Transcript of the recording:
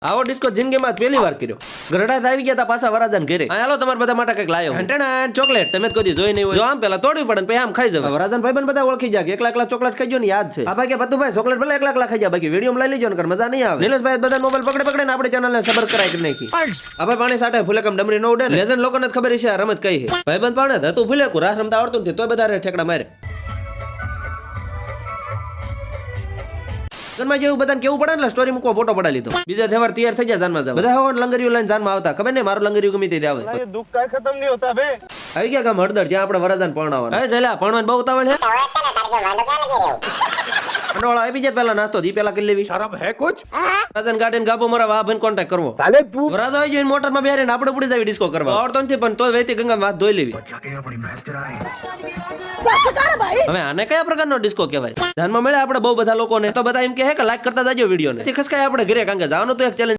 આવો ડિસ્કો જિંદગીમાં પહેલી વાર કર્યો. ગરડા આવી ગયા તા પાછા વરાજાન ઘરે. હાલો તમારા બધા માટે કઈક લાયો. હંટેણા ચોકલેટ તમે જ કદી જોઈ નહીં હોય. જો આમ પેલા તોડવી પડે પછી આમ ખાઈ જવા. વરાજાન ભાઈબંધ બધા ઓળખી જાય કે એકલા એકલા ચોકલેટ ખાઈ ગયો ને યાદ છે. આ ભાઈ કે પતુભાઈ ચોકલેટ ભલે એકલા એકલા ખાઈ જાય બાકી વિડીયો લઈ લેજો ને મજા નહીં આવે. નિલેશભાઈ બધા મોબાઈલ પકડે પકડે ને આપણે ચેનલને સબર કરાય કરી નાખી. આ ભાઈ પાણી સાટે ફૂલેકમ ડમરી નો ઉડે. લેજન્ડ લોકોને ખબર છે આ રમત કઈ છે. ભાઈબંધ પાણે હતું ફૂલેકું રાસ રમતા આવડતું નથી તોય બધા ઠેકડા મારે. જન્મા જેવું બધાને કેવું પડે એટલે સ્ટોરી મૂકવા ફોટો પડા લીધો. બીજા તહેવાર તૈયાર થઈ જાય જાનમાં જાવ. બધા હોન લંગરીઓ લઈને જાનમાં આવતા. ખબર નહીં મારું લંગરીયું ગમી તે આવે. ये दुख का खत्म नहीं होता बे. આવી ગયા ગામ હળદર જ્યાં આપણે વરાજાન પરણાવવાના. હે જલા પરણવાન બહુ ઉતાવળ છે. કંડોળા આપી જાય પેલા નાસ્તો દી પેલા કરી લેવી. शर्म है कुछ. વરાજાન ગાડીને ગાબો મરા વાહ ભાઈ કોન્ટેક્ટ કરવો. साले तू વરાજો આવી જોઈને મોટરમાં બેરીને આપણે પડી જાવી ડિસ્કો કરવા. આવડતો નથી પણ તોય વહેતી ગંગામાં હાથ ધોઈ લેવી. હવે આને કયા પ્રકારનો ડિસ્કો કહેવાય? ધ્યાનમાં મળે આપણે બહુ બધા લોકોને તો બધા એમ કહે કે લાઈક કરતા જાજો વિડીયોને. ખસકાય આપણે ઘરે કારણ કે જવાનું તો એક ચેલેન્જ